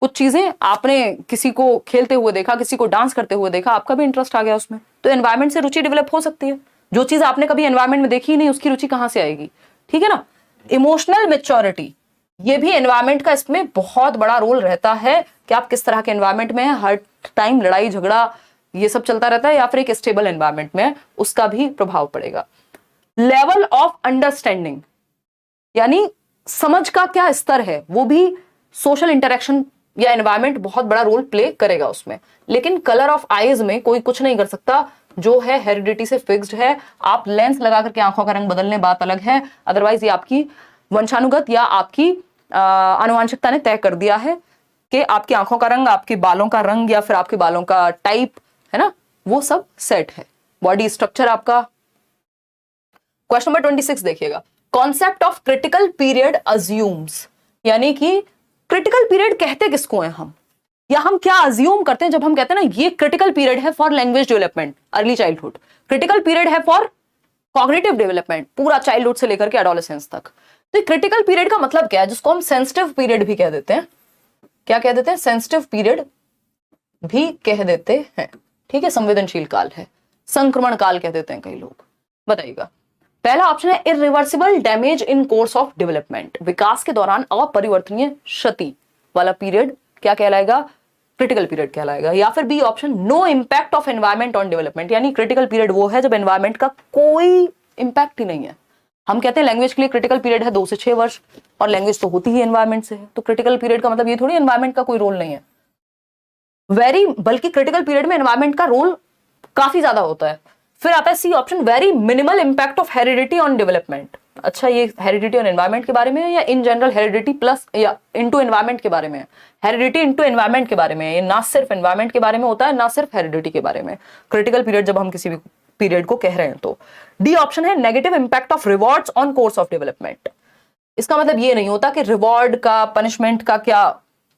कुछ चीजें, आपने किसी को खेलते हुए देखा, किसी को डांस करते हुए देखा, आपका भी इंटरेस्ट आ गया उसमें, तो एनवायरमेंट से रुचि डेवलप हो सकती है। जो चीज आपने कभी एनवायरमेंट में देखी ही नहीं, उसकी रुचि कहां से आएगी? ठीक है ना? इमोशनल मैच्योरिटी, ये भी एनवायरमेंट का इसमें बहुत बड़ा रोल रहता है कि आप किस तरह के एनवायरमेंट में है, हर टाइम लड़ाई झगड़ा ये सब चलता रहता है या फिर एक स्टेबल एनवायरमेंट में है, उसका भी प्रभाव पड़ेगा। लेवल ऑफ अंडरस्टैंडिंग, यानी समझ का क्या स्तर है, वो भी सोशल इंटरेक्शन या एनवायरमेंट बहुत बड़ा रोल प्ले करेगा उसमें। लेकिन कलर ऑफ आईज में कोई कुछ नहीं कर सकता, जो है हेरिडिटी से फिक्स्ड है। आप लेंस लगा करके आंखों का रंग बदल लें, बात अलग है, अदरवाइज ये आपकी वंशानुगत या आपकी आनुवांशिकता ने तय कर दिया है कि आपकी आंखों का रंग, आपके बालों का रंग या फिर आपके बालों का टाइप, है ना, वो सब सेट है। बॉडी स्ट्रक्चर आपका। क्वेश्चन नंबर 26 देखिएगा। Concept of critical period assumes, यानी कि क्रिटिकल पीरियड कहते किसको हैं हम, या हम क्या अज्यूम करते हैं जब हम कहते हैं ना ये क्रिटिकल पीरियड है for language development early childhood, critical period है फॉर कॉग्निटिव डेवलपमेंट पूरा चाइल्डहुड से लेकर के एडोलेसेंस तक। तो क्रिटिकल पीरियड का मतलब क्या है, जिसको हम सेंसिटिव पीरियड भी कह देते हैं। क्या कह देते हैं? सेंसिटिव पीरियड भी कह देते हैं। ठीक है, संवेदनशील काल है, संक्रमण काल कह देते हैं कई लोग। बताइएगा। पहला ऑप्शन है irreversible damage in course of development, विकास के दौरान अपरिवर्तनीय क्षति वाला पीरियड क्या कहलाएगा? क्रिटिकल पीरियड कहलाएगा। या फिर B option, no impact of environment on development, यानी क्रिटिकल पीरियड वो है जब एनवायरमेंट का कोई इंपैक्ट ही नहीं है। हम कहते हैं लैंग्वेज के लिए क्रिटिकल पीरियड है 2 से 6 वर्ष, और लैंग्वेज तो होती ही एनवायरमेंट से है। तो क्रिटिकल पीरियड का मतलब ये थोड़ी एनवायरमेंट का कोई रोल नहीं है, बल्कि क्रिटिकल पीरियड में एनवायरमेंट का रोल काफी ज्यादा होता है। फिर आता है C option, very minimal impact of heredity on development. अच्छा, ये हेरिडिटी और एनवायरमेंट के बारे में है या इन जनरल हेरिडिटी प्लस या इनटू एनवायरमेंट के बारे में है? हेरिडिटी इनटू एनवायरमेंट के बारे में है। ये ना सिर्फ एनवायरमेंट के बारे में होता है, ना सिर्फ हेरिडिटी के बारे में। क्रिटिकल पीरियड जब हम किसी भी पीरियड को कह रहे हैं तो डी ऑप्शन है, negative impact of rewards on course of development. इसका मतलब ये नहीं होता कि रिवॉर्ड का, पनिशमेंट का क्या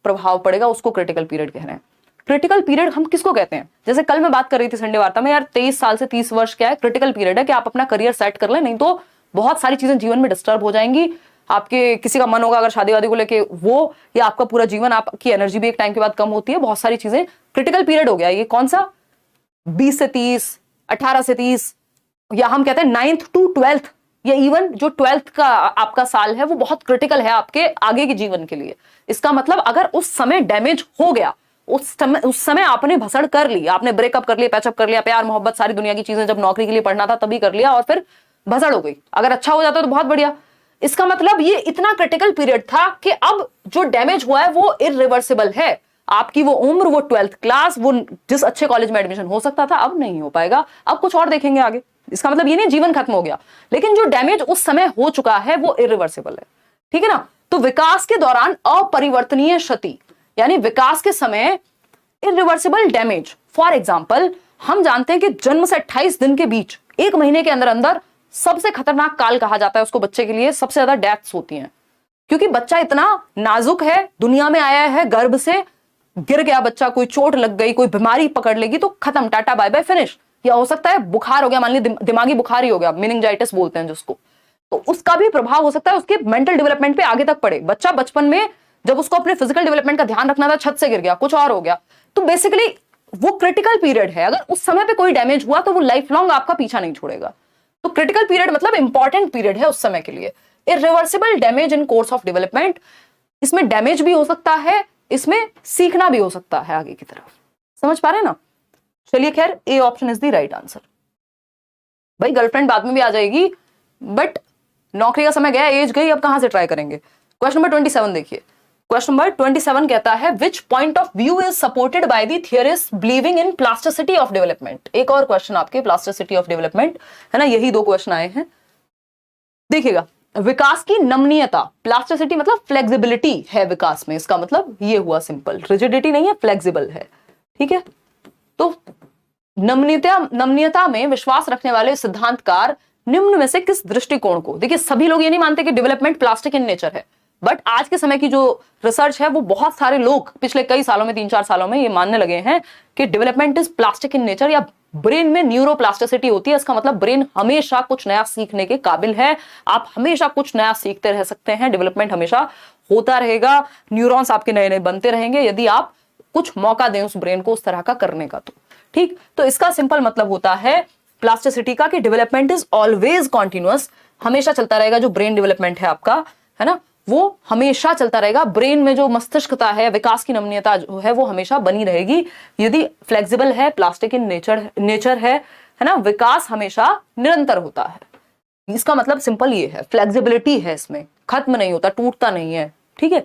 प्रभाव पड़ेगा, उसको क्रिटिकल पीरियड कह रहे हैं। क्रिटिकल पीरियड हम किसको कहते हैं? जैसे कल मैं बात कर रही थी संडे वार्ता में, यार 23 साल से 30 वर्ष क्या है, क्रिटिकल पीरियड है कि आप अपना करियर सेट कर लें, नहीं तो बहुत सारी चीजें जीवन में डिस्टर्ब हो जाएंगी, आपके किसी का मन होगा अगर शादी वादी को लेके वो, या आपका पूरा जीवन, आपकी एनर्जी भी एक टाइम के बाद कम होती है, बहुत सारी चीजें, क्रिटिकल पीरियड हो गया ये। कौन सा? 20 से 30, 18 से 30, या हम कहते हैं 9th to 12th, या इवन जो 12th का आपका साल है वो बहुत क्रिटिकल है आपके आगे के जीवन के लिए। इसका मतलब अगर उस समय डैमेज हो गया, उस समय आपने भसड़ कर ली, आपने ब्रेकअप कर लिया, पैचअप कर लिया, प्यार मोहब्बत सारी दुनिया की चीजें जब नौकरी के लिए पढ़ना था तभी कर लिया और फिर भसड़ हो गई, अगर अच्छा हो जाता तो बहुत बढ़िया। इसका मतलब ये इतना क्रिटिकल पीरियड था कि अब जो डैमेज हुआ है वो इरिवर्सिबल है। आपकी वो उम्र, वो 12th क्लास, वो जिस अच्छे कॉलेज में एडमिशन हो सकता था अब नहीं हो पाएगा, अब कुछ और देखेंगे आगे। इसका मतलब ये नहीं जीवन खत्म हो गया, लेकिन जो डैमेज उस समय हो चुका है वो इरिवर्सिबल है, ठीक है ना। तो विकास के दौरान अपरिवर्तनीय क्षति, यानी विकास के समय इरिवर्सिबल डैमेज। फॉर एग्जाम्पल, हम जानते हैं कि जन्म से 28 दिन के बीच, 1 महीने के अंदर अंदर सबसे खतरनाक काल कहा जाता है उसको, बच्चे के लिए सबसे ज्यादा डेथ्स होती हैं, क्योंकि बच्चा इतना नाजुक है, दुनिया में आया है, गर्भ से गिर गया बच्चा, कोई चोट लग गई, कोई बीमारी पकड़ लेगी तो खत्म, टाटा बाय बाय, फिनिश। या हो सकता है बुखार हो गया, मान लीजिए दिमागी बुखार ही हो गया, मेनिंजाइटिस बोलते हैं जिसको, तो उसका भी प्रभाव हो सकता है उसके मेंटल डेवलपमेंट पे आगे तक पड़े। बच्चा बचपन में जब उसको अपने फिजिकल डेवलपमेंट का ध्यान रखना था, छत से गिर गया, कुछ और हो गया, तो बेसिकली वो क्रिटिकल पीरियड है। अगर उस समय पे कोई डैमेज हुआ तो वो लाइफ लॉन्ग आपका पीछा नहीं छोड़ेगा। तो क्रिटिकल पीरियड मतलब इंपॉर्टेंट पीरियड है उस समय के लिए। Irreversible damage in course of development, इसमें डैमेज भी हो सकता है, इसमें सीखना भी हो सकता है आगे की तरफ। समझ पा रहे हैं ना? चलिए खैर, A option is the right answer. भाई गर्लफ्रेंड बाद में भी आ जाएगी, बट नौकरी का समय गया, एज गई, अब कहां से ट्राई करेंगे। क्वेश्चन नंबर 27 देखिए। क्वेश्चन नंबर 27 कहता है which point of view is supported by the theorist believing in plasticity of development. एक और क्वेश्चन आपके प्लास्टिसिटी ऑफ डेवलपमेंट है ना, यही 2 क्वेश्चन आए हैं। देखिएगा, विकास की नमनीयता, प्लास्टिसिटी मतलब फ्लेक्सिबिलिटी है विकास में, इसका मतलब ये हुआ सिंपल, रिजिडिटी नहीं है, फ्लेक्सिबल है, ठीक है। तो नमनीयता में विश्वास रखने वाले सिद्धांतकार निम्न में से किस दृष्टिकोण को, देखिए सभी लोग ये नहीं मानते कि डेवलपमेंट प्लास्टिक इन नेचर है, बट आज के समय की जो रिसर्च है वो बहुत सारे लोग पिछले कई सालों में, 3-4 सालों में ये मानने लगे हैं कि development is plastic in nature, या ब्रेन में न्यूरोप्लास्टिसिटी होती है। इसका मतलब ब्रेन हमेशा कुछ नया सीखने के काबिल है, आप हमेशा कुछ नया सीखते रह सकते हैं, डेवलपमेंट हमेशा होता रहेगा, न्यूरॉन्स आपके नए नए बनते रहेंगे यदि आप कुछ मौका दें उस ब्रेन को उस तरह का करने का। तो ठीक, तो इसका सिंपल मतलब होता है प्लास्टिसिटी का कि डेवलपमेंट इज ऑलवेज कॉन्टिन्यूअस, हमेशा चलता रहेगा। जो ब्रेन डेवलपमेंट है आपका, है ना, वो हमेशा चलता रहेगा। ब्रेन में जो मस्तिष्कता है, विकास की नमनीयता जो है वो हमेशा बनी रहेगी यदि फ्लेक्सिबल है, प्लास्टिक इन नेचर है ना, विकास हमेशा निरंतर होता है। इसका मतलब सिंपल ये है, फ्लेक्सिबिलिटी है इसमें, खत्म नहीं होता, टूटता नहीं है, ठीक है।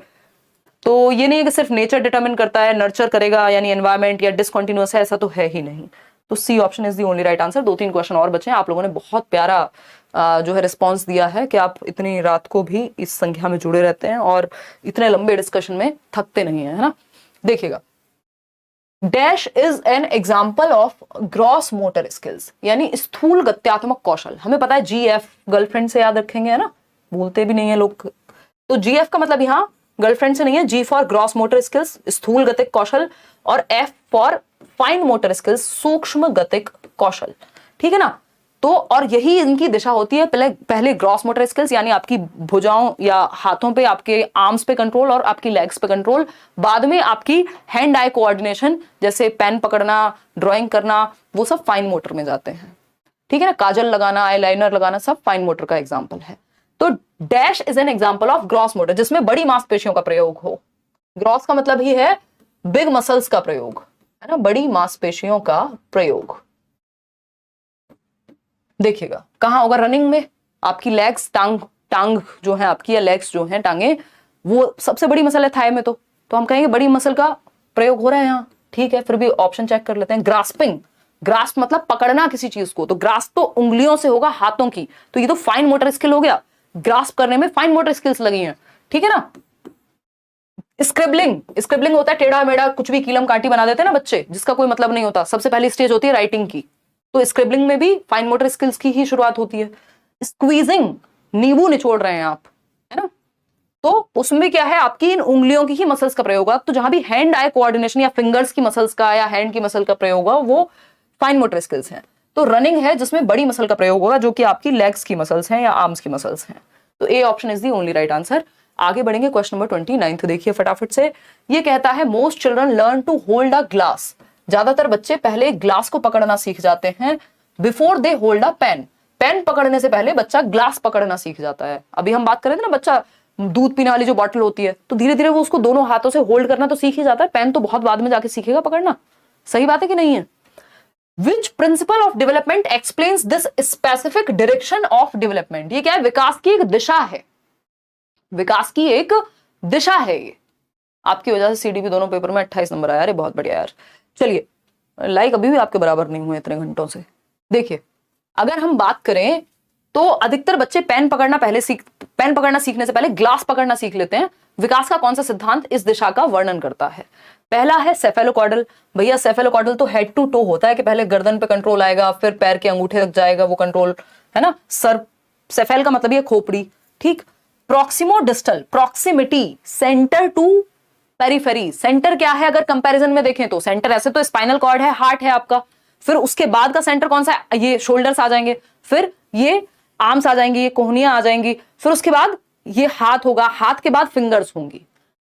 तो ये नहीं है कि सिर्फ नेचर डिटरमिन करता है, नर्चर करेगा यानी एनवायरमेंट, या डिसकंटिन्यूअस है, ऐसा तो है ही नहीं। तो C option is the only right answer. 2-3 question और बचे हैं। आप लोगों ने बहुत प्यारा जो है रिस्पांस दिया है कि आप इतनी रात को भी इस संख्या में जुड़े रहते हैं और इतने लंबे डिस्कशन में थकते नहीं है ना। देखिएगा, dash is an example of gross motor skills, यानी स्थूल गत्यात्मक कौशल। हमें पता है GF गर्लफ्रेंड से याद रखेंगे, है ना, भूलते भी नहीं है लोग। तो GF का मतलब यहाँ गर्लफ्रेंड से नहीं है, G for gross motor skills, स्थूल गतिक कौशल, और F for fine motor skills, सूक्ष्म गतिक कौशल, ठीक है ना। तो और यही इनकी दिशा होती है, पहले ग्रॉस मोटर स्किल्स यानी आपकी भुजाओं या हाथों पे, आपके आर्म्स पे कंट्रोल और आपकी लेग्स पे कंट्रोल, बाद में आपकी हैंड आई कोऑर्डिनेशन, जैसे पेन पकड़ना, ड्राइंग करना, वो सब फाइन मोटर में जाते हैं, ठीक है ना। काजल लगाना, आईलाइनर लगाना, सब फाइन मोटर का एग्जाम्पल है। तो dash is an example of gross motor, जिसमें बड़ी मांसपेशियों का प्रयोग हो। ग्रॉस का मतलब ही है बिग मसल्स का प्रयोग, है ना, बड़ी मांसपेशियों का प्रयोग। देखिएगा कहां होगा, रनिंग में। आपकी लेग्स, टांग जो है आपकी, या लेग्स जो है, टांगे, वो सबसे बड़ी मसल है थाई में, तो हम कहेंगे बड़ी मसल का प्रयोग हो रहा है यहाँ, ठीक है। फिर भी ऑप्शन चेक कर लेते हैं। ग्रास्पिंग, ग्रास्प मतलब पकड़ना किसी चीज को, तो ग्रास्प तो उंगलियों से होगा, हाथों की, तो ये तो फाइन मोटर स्किल हो गया। ग्रास्प करने में फाइन मोटर स्किल्स लगी हैं, ठीक है ना। स्क्रिबलिंग होता है टेढ़ा मेढ़ा कुछ भी, कीलम कांटी बना देते हैं ना बच्चे, जिसका कोई मतलब नहीं होता। सबसे पहली स्टेज होती है राइटिंग की, तो स्क्रिबलिंग में भी फाइन मोटर स्किल्स की ही शुरुआत होती है। स्क्वीजिंग, नींबू निचोड़ रहे हैं आप, है ना, तो उसमें क्या है, आपकी इन उंगलियों की ही मसल्स का प्रयोग होगा। तो जहां भी हैंड आई कोऑर्डिनेशन या फिंगर्स की मसल्स का या हैंड की मसल का प्रयोग होगा, वो फाइन मोटर स्किल्स हैं। तो रनिंग है जिसमें बड़ी मसल का प्रयोग होगा, जो कि आपकी लेग्स की मसल्स हैं या आर्म्स की मसल्स हैं। तो A option is the only right answer. आगे बढ़ेंगे क्वेश्चन नंबर 29 देखिए फटाफट से। ये कहता है most children learn to hold a glass. ज्यादातर बच्चे पहले ग्लास को पकड़ना सीख जाते हैं before they hold a pen. Pen पकड़ने से पहले बच्चा ग्लास पकड़ना सीख जाता है। अभी हम बात कर रहे थे ना, बच्चा दूध पीने वाली जो बॉटल होती है तो धीरे धीरे वो उसको दोनों हाथों से होल्ड करना तो सीख ही जाता है, पेन तो बहुत बाद में जाके सीखेगा पकड़ना। सही बात है कि नहीं है? Which principle of development explains this specific direction of development? ये क्या है? विकास की एक दिशा है, विकास की एक दिशा है ये। आपकी वजह से सीडीपी दोनों पेपर में 28 नंबर आया। अरे बहुत बढ़िया यार। चलिए, लाइक अभी भी आपके बराबर नहीं हुए इतने घंटों से। देखिए, अगर हम बात करें तो अधिकतर बच्चे पेन पकड़ना सीखने से पहले ग्लास पकड़ना सीख लेते हैं। विकास का कौन सा सिद्धांत इस दिशा का वर्णन करता है? पहला है सेफेलोकॉर्डल। भैया सेफेलोकॉर्डल तो हेड टू टो होता है कि पहले गर्दन पे कंट्रोल आएगा, फिर पैर के अंगूठे तक जाएगा वो कंट्रोल, है ना। सर, सेफेल का मतलब ये खोपड़ी, ठीक। Proximo distal, proximity, centre to periphery. Centre क्या है अगर कंपैरिजन में देखें तो? सेंटर ऐसे तो स्पाइनल कॉर्ड है, हार्ट है आपका, फिर उसके बाद का सेंटर कौन सा है? ये शोल्डर्स आ जाएंगे, फिर ये आर्म्स आ जाएंगी, ये कोहनियां आ जाएंगी, फिर उसके बाद ये हाथ होगा, हाथ के बाद फिंगर्स होंगी।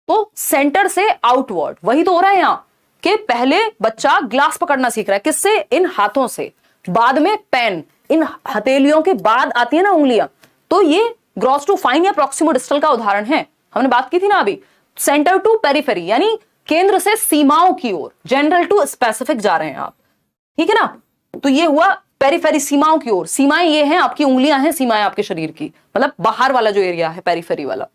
तो सेंटर से आउटवर्ड वही तो हो रहा है यहां कि पहले बच्चा ग्लास पकड़ना सीख रहा है, किससे? इन हाथों से, बाद में पेन, इन हथेलियों के बाद आती है ना उंगलियां। तो ये ग्रॉस टू फाइन या प्रॉक्सिमो डिस्टल का उदाहरण है, हमने बात की थी ना अभी। सेंटर टू पेरिफेरी यानी केंद्र से सीमाओं की ओर, जनरल टू स्पेसिफिक जा रहे हैं आप, ठीक है ना। तो ये हुआ पेरिफेरी, सीमाओं की ओर। सीमाएं ये हैं, आपकी उंगलियां हैं सीमाएं आपके शरीर की, मतलब बाहर वाला जो एरिया है पेरिफेरी वाला,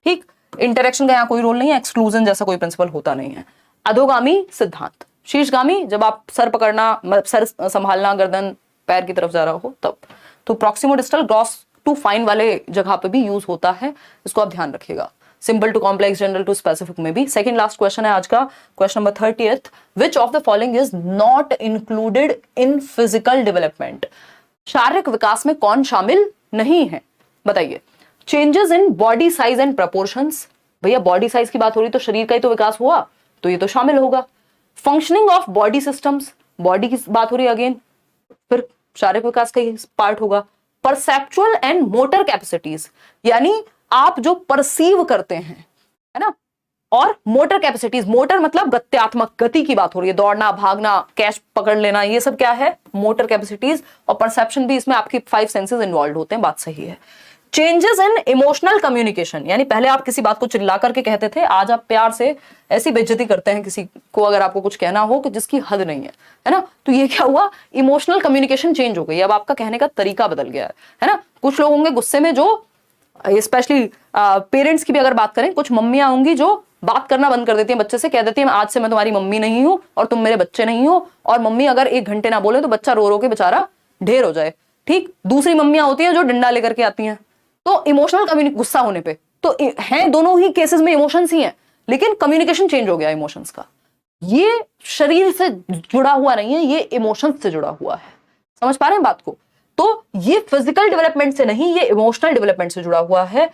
ठीक। इंटरेक्शन का यहां कोई रोल नहीं है, एक्सक्लूजन जैसा कोई प्रिंसिपल होता नहीं है। अधोगामी सिद्धांत, शीर्षगामी जब आप सर पकड़ना, सर संभालना गर्दन पैर की तरफ जा रहा हो तब। तो proximo distal gross to fine वाले जगह पे भी यूज होता है, इसको आप ध्यान रखिएगा। Simple to complex, general to specific में भी। सेकंड लास्ट क्वेश्चन है आज का, question number 30th। Which of the following is not included in physical development? शारीरिक विकास में कौन शामिल नहीं है? बताइए। Changes in body size and proportions. भैया बॉडी साइज की बात हो रही तो शरीर का ही तो विकास हुआ, तो ये तो शामिल होगा। Functioning of body systems, body की बात हो रही है अगेन, फिर शारीरिक विकास का ही पार्ट होगा। परसेप्चुअल एंड मोटर कैपेसिटीज, यानी आप जो परसीव करते हैं, है ना, और मोटर कैपेसिटीज, मोटर मतलब गत्यात्मक, गति की बात हो रही है, दौड़ना, भागना, कैच पकड़ लेना, ये सब क्या है? Motor capacities. और परसेप्शन भी, इसमें आपकी 5 सेंसेस इन्वॉल्व होते हैं, बात सही है। चेंजेस इन इमोशनल कम्युनिकेशन, यानी पहले आप किसी बात को चिल्ला करके कहते थे, आज आप प्यार से ऐसी बेइज्जती करते हैं किसी को अगर आपको कुछ कहना हो कि जिसकी हद नहीं है ना। तो ये क्या हुआ? इमोशनल कम्युनिकेशन चेंज हो गई, अब आपका कहने का तरीका बदल गया है ना। कुछ लोग होंगे गुस्से में, जो स्पेशली पेरेंट्स की भी अगर बात करें, कुछ मम्मियां होंगी जो बात करना बंद कर देती हैं बच्चे से, कह देती हैं आज से मैं तुम्हारी मम्मी नहीं हूं और तुम मेरे बच्चे नहीं हो। और मम्मी अगर 1 घंटे ना बोले तो बच्चा रो रो के बेचारा ढेर हो जाए, ठीक। दूसरी मम्मियां होती हैं जो डंडा लेकर के आती हैं। तो इमोशनल कम्युनिकेशन, गुस्सा होने पे तो हैं, दोनों ही केसेस में इमोशंस ही हैं, लेकिन कम्युनिकेशन चेंज हो गया इमोशंस का। ये शरीर से जुड़ा हुआ नहीं है, ये इमोशंस से जुड़ा हुआ है। समझ पा रहे हैं बात को? तो ये फिजिकल डेवलपमेंट से नहीं, ये इमोशनल डेवलपमेंट से जुड़ा हुआ है।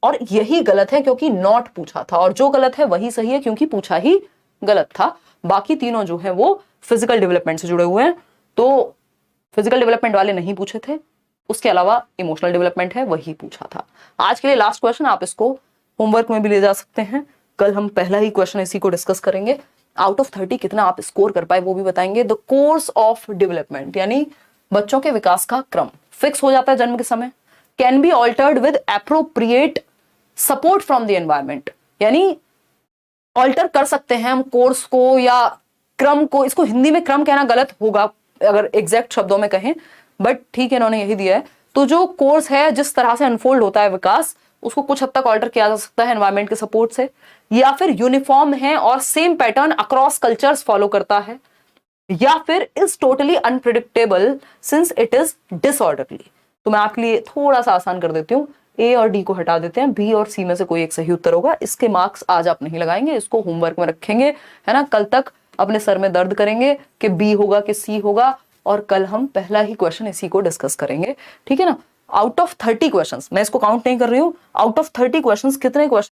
और यही गलत है क्योंकि नॉट पूछा था, और जो गलत है वही सही है क्योंकि पूछा ही गलत था। बाकी तीनों जो है वो फिजिकल डेवलपमेंट से जुड़े हुए हैं, तो फिजिकल डेवलपमेंट वाले नहीं पूछे थे। उसके अलावा इमोशनल डेवलपमेंट है, वही पूछा था। आज के लिए लास्ट क्वेश्चन, आप इसको होमवर्क में भी ले जा सकते हैं। कल हम पहला ही क्वेश्चन इसी को डिस्कस करेंगे। आउट ऑफ 30 कितना आप स्कोर कर पाए वो भी बताएंगे। द कोर्स ऑफ डेवलपमेंट, यानी बच्चों के विकास का क्रम फिक्स हो जाता है जन्म के समय। Can be altered with appropriate support from the environment, यानी ऑल्टर कर सकते हैं हम कोर्स को या क्रम को। इसको हिंदी में क्रम कहना गलत होगा अगर एग्जैक्ट शब्दों में कहें, बट ठीक है, इन्होंने यही दिया है। तो जो कोर्स है, जिस तरह से अनफोल्ड होता है विकास, उसको कुछ हद तक ऑल्टर किया जा सकता है एनवायरमेंट के सपोर्ट से, या फिर यूनिफॉर्म है और same pattern across cultures follow करता है, या फिर is totally unpredictable since it is disorderly. तो मैं आपके लिए थोड़ा सा आसान कर देती हूँ, ए और डी को हटा देते हैं, बी और सी में से कोई एक सही उत्तर होगा। इसके मार्क्स आज आप नहीं लगाएंगे, इसको होमवर्क में रखेंगे, है ना। कल तक अपने सर में दर्द करेंगे कि बी होगा कि सी होगा, और कल हम पहला ही क्वेश्चन इसी को डिस्कस करेंगे, ठीक है ना। आउट ऑफ 30 क्वेश्चंस, मैं इसको काउंट नहीं कर रही हूं, आउट ऑफ 30 क्वेश्चंस कितने क्वेश्चन